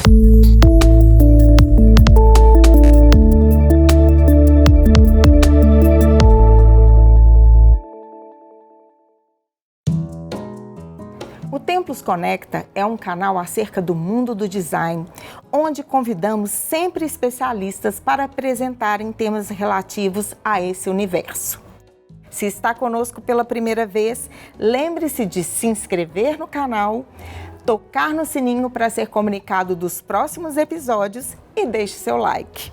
O Templos Conecta é um canal acerca do mundo do design, onde convidamos sempre especialistas para apresentarem temas relativos a esse universo. Se está conosco pela primeira vez, lembre-se de se inscrever no canal, tocar no sininho para ser comunicado dos próximos episódios e deixe seu like.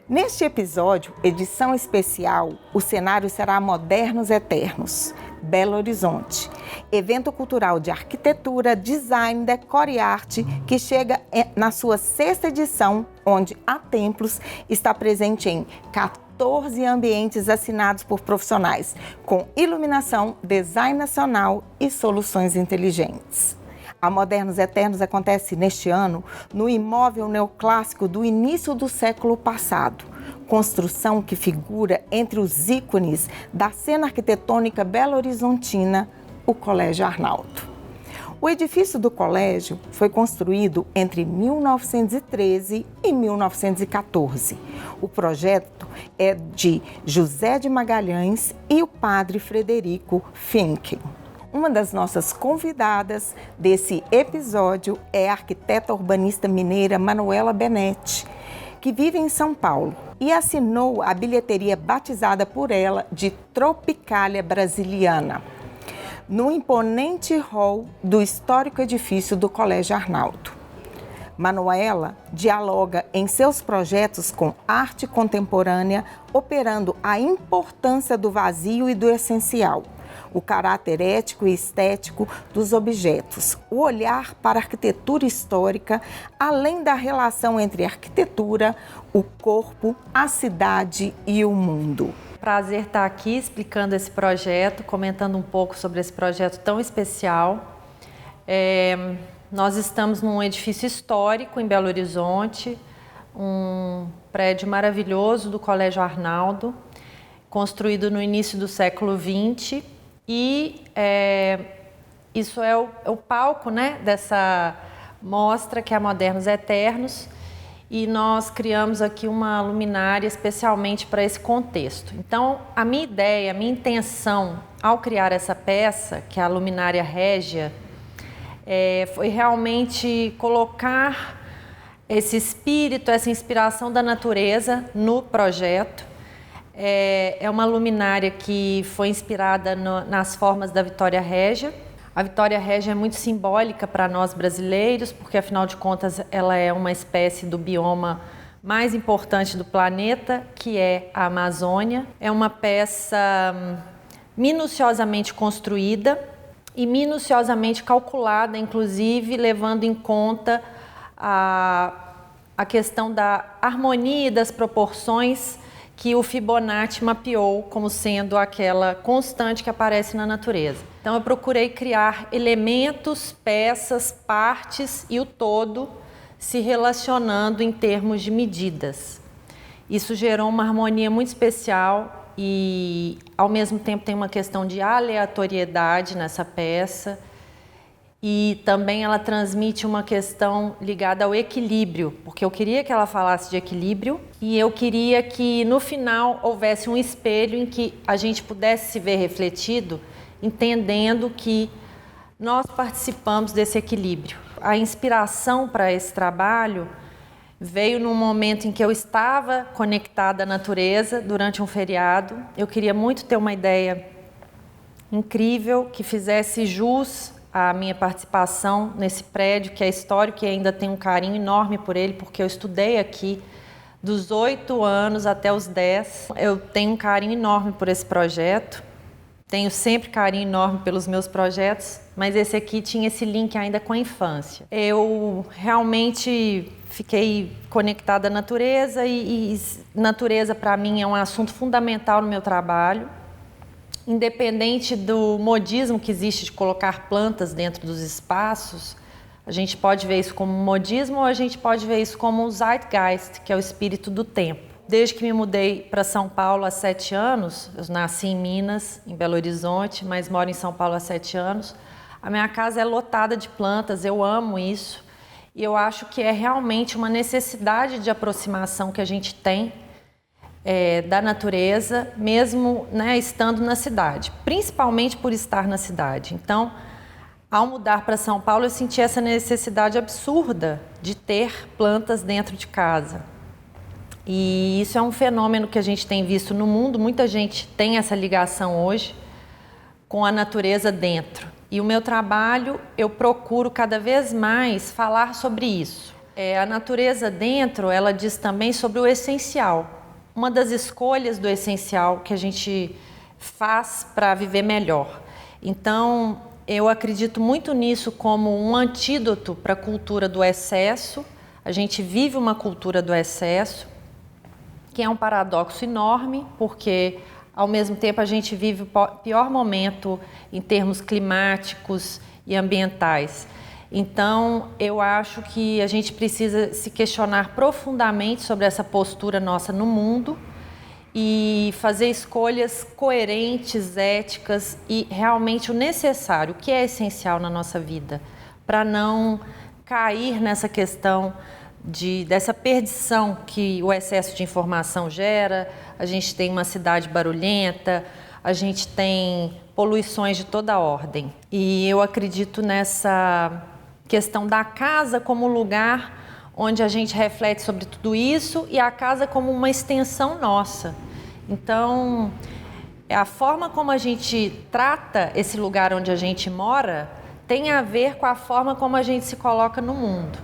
Neste episódio, edição especial, o cenário será Modernos Eternos, Belo Horizonte, evento cultural de arquitetura, design, decor e arte que chega na sua 6ª edição, onde a Templos está presente em 14 ambientes assinados por profissionais, com iluminação, design nacional e soluções inteligentes. A Modernos Eternos acontece neste ano no imóvel neoclássico do início do século passado, construção que figura entre os ícones da cena arquitetônica belo-horizontina, o Colégio Arnaldo. O edifício do colégio foi construído entre 1913 e 1914. O projeto é de José de Magalhães e o padre Frederico Finck. Uma das nossas convidadas desse episódio é a arquiteta urbanista mineira Manuela Benetti, que vive em São Paulo e assinou a bilheteria batizada por ela de Tropicália Brasiliana, no imponente hall do histórico edifício do Colégio Arnaldo. Manuela dialoga em seus projetos com arte contemporânea, operando a importância do vazio e do essencial, o caráter ético e estético dos objetos, o olhar para a arquitetura histórica, além da relação entre a arquitetura, o corpo, a cidade e o mundo. Prazer estar aqui explicando esse projeto, comentando um pouco sobre esse projeto tão especial. Nós estamos num edifício histórico em Belo Horizonte, um prédio maravilhoso do Colégio Arnaldo, construído no início do século XX. E isso é o palco, né, dessa mostra que é a Modernos Eternos, e nós criamos aqui uma luminária especialmente para esse contexto. Então, a minha ideia, a minha intenção ao criar essa peça, que é a luminária régia, foi realmente colocar esse espírito, essa inspiração da natureza no projeto. É uma luminária que foi inspirada nas formas da Vitória Régia. A Vitória Régia é muito simbólica para nós brasileiros, porque afinal de contas ela é uma espécie do bioma mais importante do planeta, que é a Amazônia. É uma peça minuciosamente construída e minuciosamente calculada, inclusive levando em conta a questão da harmonia e das proporções que o Fibonacci mapeou como sendo aquela constante que aparece na natureza. Então eu procurei criar elementos, peças, partes e o todo se relacionando em termos de medidas. Isso gerou uma harmonia muito especial e ao mesmo tempo tem uma questão de aleatoriedade nessa peça. E também ela transmite uma questão ligada ao equilíbrio, porque eu queria que ela falasse de equilíbrio e eu queria que no final houvesse um espelho em que a gente pudesse se ver refletido, entendendo que nós participamos desse equilíbrio. A inspiração para esse trabalho veio num momento em que eu estava conectada à natureza durante um feriado. Eu queria muito ter uma ideia incrível que fizesse jus a minha participação nesse prédio, que é histórico e ainda tenho um carinho enorme por ele, porque eu estudei aqui dos 8 anos até os 10. Eu tenho um carinho enorme por esse projeto, tenho sempre carinho enorme pelos meus projetos, mas esse aqui tinha esse link ainda com a infância. Eu realmente fiquei conectada à natureza e natureza para mim é um assunto fundamental no meu trabalho. Independente do modismo que existe de colocar plantas dentro dos espaços, a gente pode ver isso como um modismo ou a gente pode ver isso como um Zeitgeist, que é o espírito do tempo. Desde que me mudei para São Paulo há 7 anos, eu nasci em Minas, em Belo Horizonte, mas moro em São Paulo há 7 anos, a minha casa é lotada de plantas, eu amo isso. e eu acho que é realmente uma necessidade de aproximação que a gente tem da natureza, mesmo, né, estando na cidade, principalmente por estar na cidade. Então, ao mudar para São Paulo, eu senti essa necessidade absurda de ter plantas dentro de casa. E isso é um fenômeno que a gente tem visto no mundo, muita gente tem essa ligação hoje com a natureza dentro. E o meu trabalho, eu procuro cada vez mais falar sobre isso. A natureza dentro, ela diz também sobre o essencial. Uma das escolhas do essencial que a gente faz para viver melhor. Então, eu acredito muito nisso como um antídoto para a cultura do excesso. A gente vive uma cultura do excesso, que é um paradoxo enorme, porque ao mesmo tempo a gente vive o pior momento em termos climáticos e ambientais. Então, eu acho que a gente precisa se questionar profundamente sobre essa postura nossa no mundo e fazer escolhas coerentes, éticas e realmente o necessário, o que é essencial na nossa vida, para não cair nessa questão dessa perdição que o excesso de informação gera. A gente tem uma cidade barulhenta, a gente tem poluições de toda ordem. E eu acredito nessa questão da casa como lugar onde a gente reflete sobre tudo isso e a casa como uma extensão nossa. Então, a forma como a gente trata esse lugar onde a gente mora tem a ver com a forma como a gente se coloca no mundo.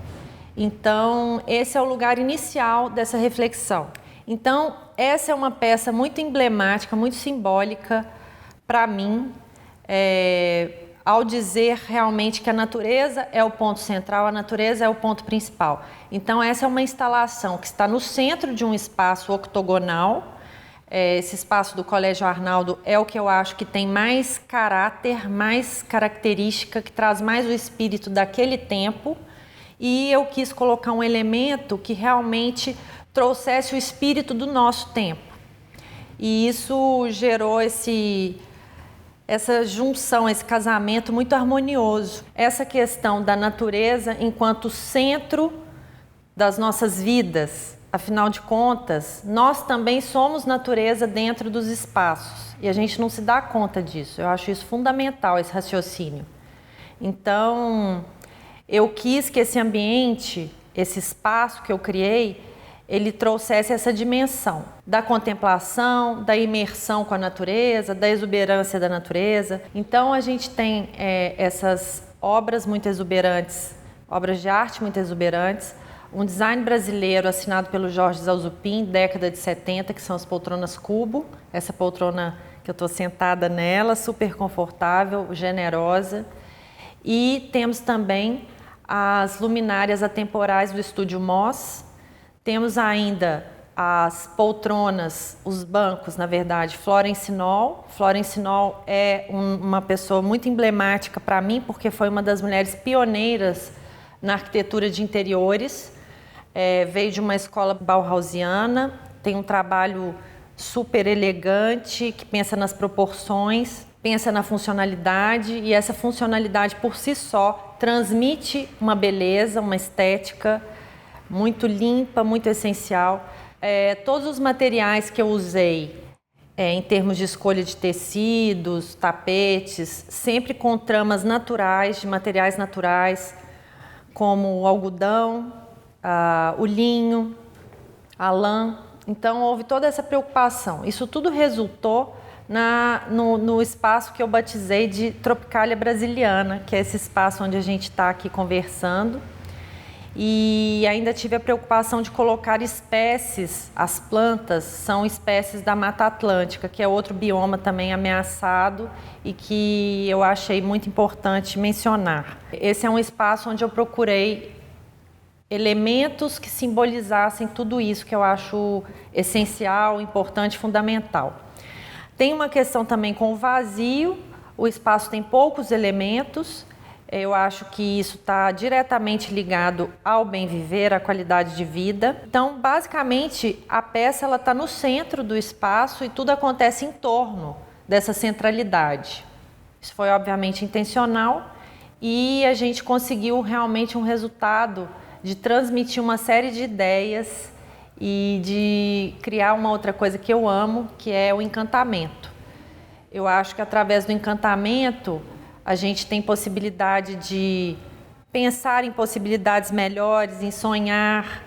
Então, esse é o lugar inicial dessa reflexão. Então, essa é uma peça muito emblemática, muito simbólica para mim, ao dizer realmente que a natureza é o ponto central, a natureza é o ponto principal. Então, essa é uma instalação que está no centro de um espaço octogonal. Esse espaço do Colégio Arnaldo é o que eu acho que tem mais caráter, mais característica, que traz mais o espírito daquele tempo. E eu quis colocar um elemento que realmente trouxesse o espírito do nosso tempo. E isso gerou essa junção, esse casamento muito harmonioso. Essa questão da natureza enquanto centro das nossas vidas. Afinal de contas, nós também somos natureza dentro dos espaços. E a gente não se dá conta disso. Eu acho isso fundamental, esse raciocínio. Então, eu quis que esse ambiente, esse espaço que eu criei, ele trouxesse essa dimensão da contemplação, da imersão com a natureza, da exuberância da natureza. Então, a gente tem essas obras muito exuberantes, obras de arte muito exuberantes, um design brasileiro assinado pelo Jorge Zalzupin, década de 70, que são as poltronas Cubo. Essa poltrona que eu estou sentada nela, super confortável, generosa. E temos também as luminárias atemporais do Estúdio Moss. Temos ainda as poltronas, os bancos, na verdade, Florence Knoll. Florence Knoll é uma pessoa muito emblemática para mim, porque foi uma das mulheres pioneiras na arquitetura de interiores. Veio de uma escola bauhausiana, tem um trabalho super elegante, que pensa nas proporções, pensa na funcionalidade, e essa funcionalidade por si só transmite uma beleza, uma estética muito limpa, muito essencial. Todos os materiais que eu usei, em termos de escolha de tecidos, tapetes, sempre com tramas naturais, de materiais naturais, como o algodão, o linho, a lã. Então, houve toda essa preocupação. Isso tudo resultou no espaço que eu batizei de Tropicália Brasiliana, que é esse espaço onde a gente está aqui conversando. E ainda tive a preocupação de colocar espécies. As plantas são espécies da Mata Atlântica, que é outro bioma também ameaçado e que eu achei muito importante mencionar. Esse é um espaço onde eu procurei elementos que simbolizassem tudo isso que eu acho essencial, importante, fundamental. Tem uma questão também com o vazio. O espaço tem poucos elementos. Eu acho que isso está diretamente ligado ao bem viver, à qualidade de vida. Então, basicamente, a peça está no centro do espaço e tudo acontece em torno dessa centralidade. Isso foi, obviamente, intencional e a gente conseguiu realmente um resultado de transmitir uma série de ideias e de criar uma outra coisa que eu amo, que é o encantamento. Eu acho que através do encantamento a gente tem possibilidade de pensar em possibilidades melhores, em sonhar,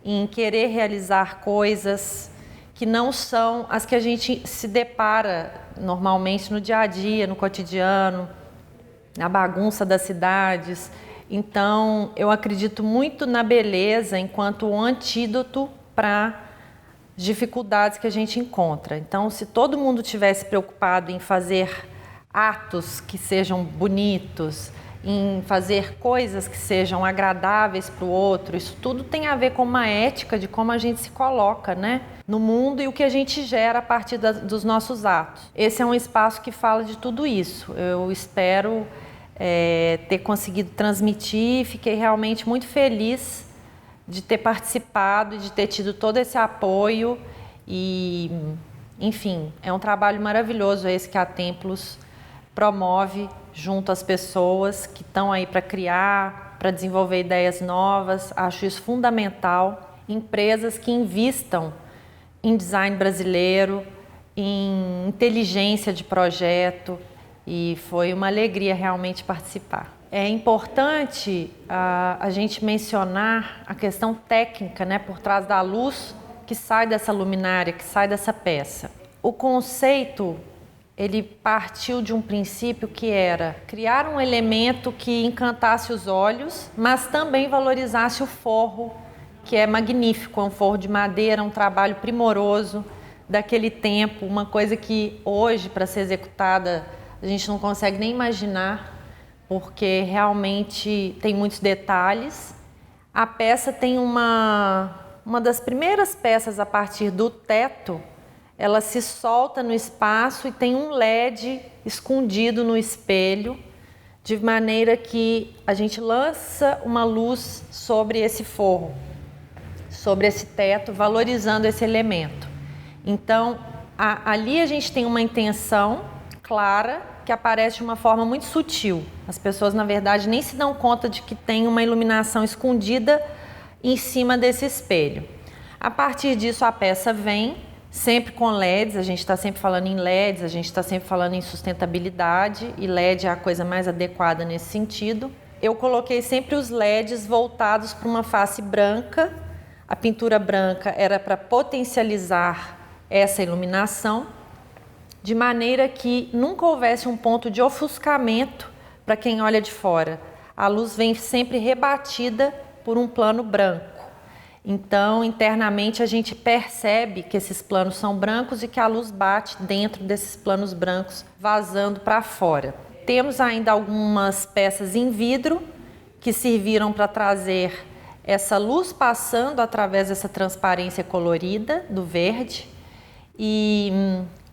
em querer realizar coisas que não são as que a gente se depara normalmente no dia a dia, no cotidiano, na bagunça das cidades. Então, eu acredito muito na beleza enquanto um antídoto para dificuldades que a gente encontra. Então, se todo mundo tivesse preocupado em fazer atos que sejam bonitos, em fazer coisas que sejam agradáveis para o outro, isso tudo tem a ver com uma ética de como a gente se coloca, né, no mundo e o que a gente gera a partir dos nossos atos. Esse é um espaço que fala de tudo isso. Eu espero ter conseguido transmitir, fiquei realmente muito feliz de ter participado e de ter tido todo esse apoio e, enfim, é um trabalho maravilhoso esse que a Templos promove junto às pessoas que estão aí para criar, para desenvolver ideias novas. Acho isso fundamental. Empresas que invistam em design brasileiro, em inteligência de projeto, e foi uma alegria realmente participar. É importante a gente mencionar a questão técnica, né, por trás da luz que sai dessa luminária, que sai dessa peça. O conceito, ele partiu de um princípio que era criar um elemento que encantasse os olhos, mas também valorizasse o forro, que é magnífico, é um forro de madeira, um trabalho primoroso daquele tempo, uma coisa que hoje, para ser executada, a gente não consegue nem imaginar, porque realmente tem muitos detalhes. A peça tem uma das primeiras peças a partir do teto, ela se solta no espaço e tem um LED escondido no espelho, de maneira que a gente lança uma luz sobre esse forro, sobre esse teto, valorizando esse elemento. Então, ali a gente tem uma intenção clara que aparece de uma forma muito sutil. As pessoas, na verdade, nem se dão conta de que tem uma iluminação escondida em cima desse espelho. A partir disso, a peça vem sempre com LEDs, a gente está sempre falando em LEDs, a gente está sempre falando em sustentabilidade, e LED é a coisa mais adequada nesse sentido. Eu coloquei sempre os LEDs voltados para uma face branca. A pintura branca era para potencializar essa iluminação, de maneira que nunca houvesse um ponto de ofuscamento para quem olha de fora. A luz vem sempre rebatida por um plano branco. Então, internamente, a gente percebe que esses planos são brancos e que a luz bate dentro desses planos brancos, vazando para fora. Temos ainda algumas peças em vidro que serviram para trazer essa luz passando através dessa transparência colorida do verde, e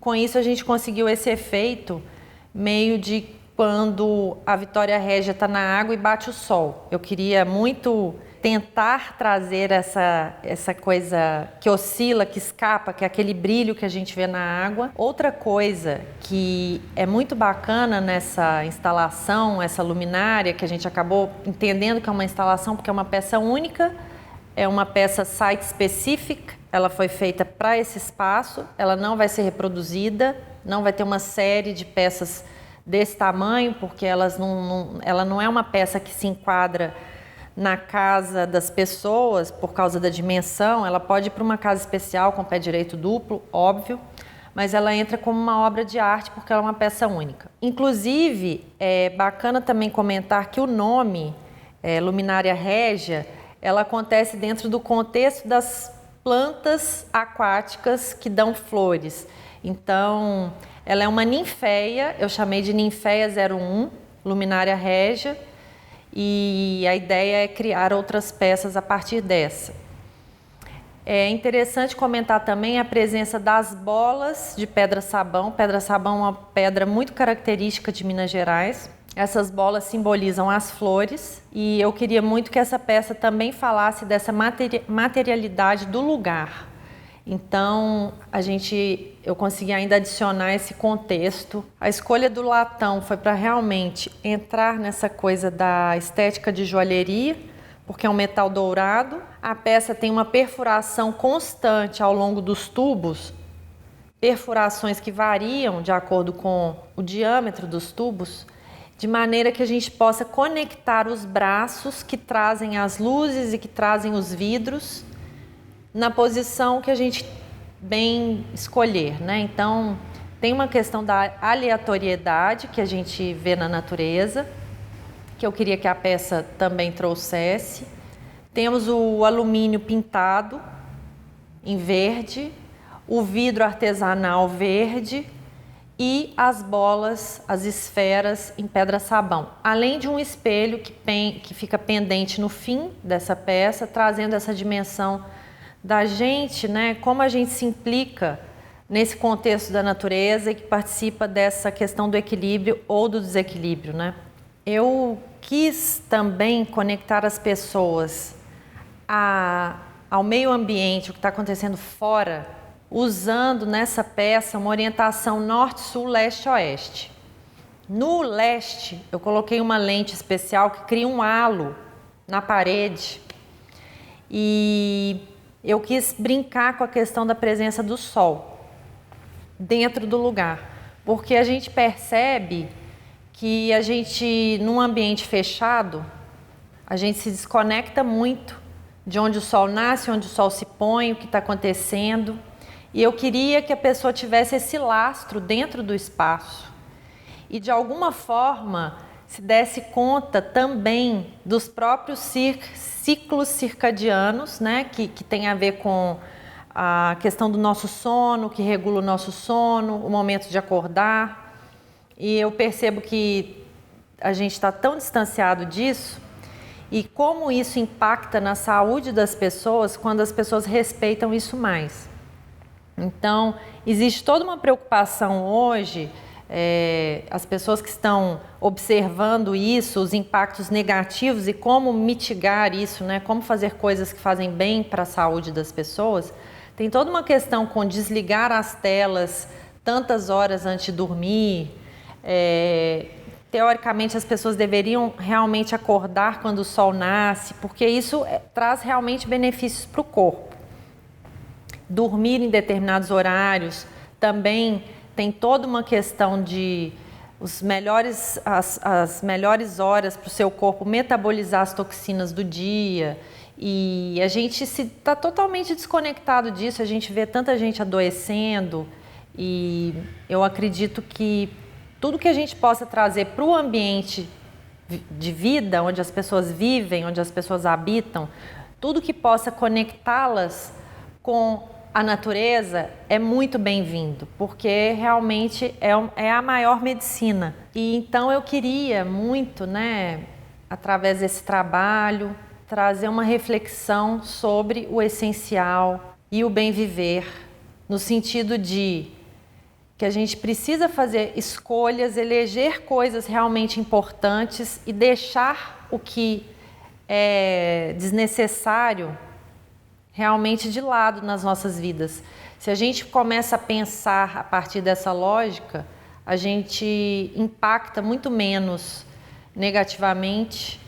com isso a gente conseguiu esse efeito meio de quando a Vitória Régia está na água e bate o sol. Eu queria muito tentar trazer essa coisa que oscila, que escapa, que é aquele brilho que a gente vê na água. Outra coisa que é muito bacana nessa instalação, essa luminária, que a gente acabou entendendo que é uma instalação porque é uma peça única, é uma peça site-specific, ela foi feita para esse espaço, ela não vai ser reproduzida, não vai ter uma série de peças desse tamanho, porque ela não é uma peça que se enquadra na casa das pessoas por causa da dimensão. Ela pode ir para uma casa especial com pé direito duplo, óbvio, mas ela entra como uma obra de arte porque ela é uma peça única. Inclusive, é bacana também comentar que o nome Luminária Régia, ela acontece dentro do contexto das plantas aquáticas que dão flores. Então, ela é uma ninféia, eu chamei de Ninféia 01, Luminária Régia, e a ideia é criar outras peças a partir dessa. É interessante comentar também a presença das bolas de pedra-sabão. Pedra-sabão é uma pedra muito característica de Minas Gerais. Essas bolas simbolizam as flores e eu queria muito que essa peça também falasse dessa materialidade do lugar. Então, eu consegui ainda adicionar esse contexto. A escolha do latão foi para realmente entrar nessa coisa da estética de joalheria, porque é um metal dourado. A peça tem uma perfuração constante ao longo dos tubos, perfurações que variam de acordo com o diâmetro dos tubos, de maneira que a gente possa conectar os braços que trazem as luzes e que trazem os vidros na posição que a gente bem escolher, né? Então, tem uma questão da aleatoriedade que a gente vê na natureza, que eu queria que a peça também trouxesse. Temos o alumínio pintado em verde, o vidro artesanal verde e as bolas, as esferas em pedra-sabão. Além de um espelho que fica pendente no fim dessa peça, trazendo essa dimensão da gente, né? Como a gente se implica nesse contexto da natureza e que participa dessa questão do equilíbrio ou do desequilíbrio, né? Eu quis também conectar as pessoas ao meio ambiente, o que está acontecendo fora, usando nessa peça uma orientação norte-sul, leste-oeste. No leste, eu coloquei uma lente especial que cria um halo na parede e eu quis brincar com a questão da presença do sol dentro do lugar, porque a gente percebe que a gente, num ambiente fechado, a gente se desconecta muito de onde o sol nasce, onde o sol se põe, o que está acontecendo. E eu queria que a pessoa tivesse esse lastro dentro do espaço e, de alguma forma, se desse conta também dos próprios ciclos circadianos, né, que tem a ver com a questão do nosso sono, que regula o nosso sono, o momento de acordar. E eu percebo que a gente está tão distanciado disso e como isso impacta na saúde das pessoas quando as pessoas respeitam isso mais. Então, existe toda uma preocupação hoje, as pessoas que estão observando isso, os impactos negativos e como mitigar isso, né? Como fazer coisas que fazem bem para a saúde das pessoas. Tem toda uma questão com desligar as telas tantas horas antes de dormir. Teoricamente, as pessoas deveriam realmente acordar quando o sol nasce, porque isso traz realmente benefícios para o corpo. Dormir em determinados horários também tem toda uma questão de as melhores horas para o seu corpo metabolizar as toxinas do dia. E a gente está totalmente desconectado disso, a gente vê tanta gente adoecendo e eu acredito que tudo que a gente possa trazer para o ambiente de vida, onde as pessoas vivem, onde as pessoas habitam, tudo que possa conectá-las com a natureza é muito bem-vindo, porque realmente é a maior medicina. E então eu queria muito, né, através desse trabalho, trazer uma reflexão sobre o essencial e o bem viver, no sentido de que a gente precisa fazer escolhas, eleger coisas realmente importantes e deixar o que é desnecessário realmente de lado nas nossas vidas. Se a gente começa a pensar a partir dessa lógica, a gente impacta muito menos negativamente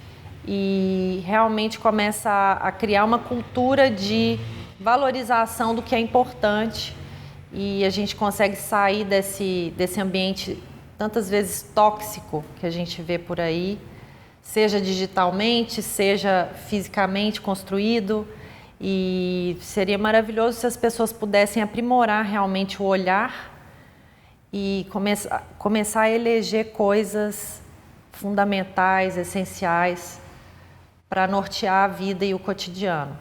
e realmente começa a criar uma cultura de valorização do que é importante e a gente consegue sair desse ambiente tantas vezes tóxico que a gente vê por aí, seja digitalmente, seja fisicamente construído. E seria maravilhoso se as pessoas pudessem aprimorar realmente o olhar e começar a eleger coisas fundamentais, essenciais para nortear a vida e o cotidiano.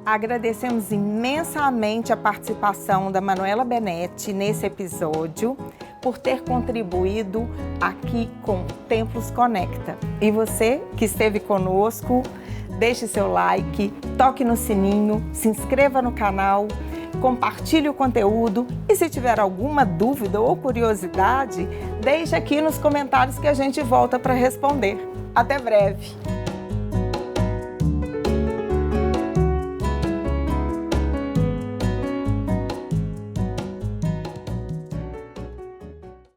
Agradecemos imensamente a participação da Manuela Benetti nesse episódio, por ter contribuído aqui com Templos Conecta. E você que esteve conosco, deixe seu like, toque no sininho, se inscreva no canal, compartilhe o conteúdo e se tiver alguma dúvida ou curiosidade, deixe aqui nos comentários que a gente volta para responder. Até breve!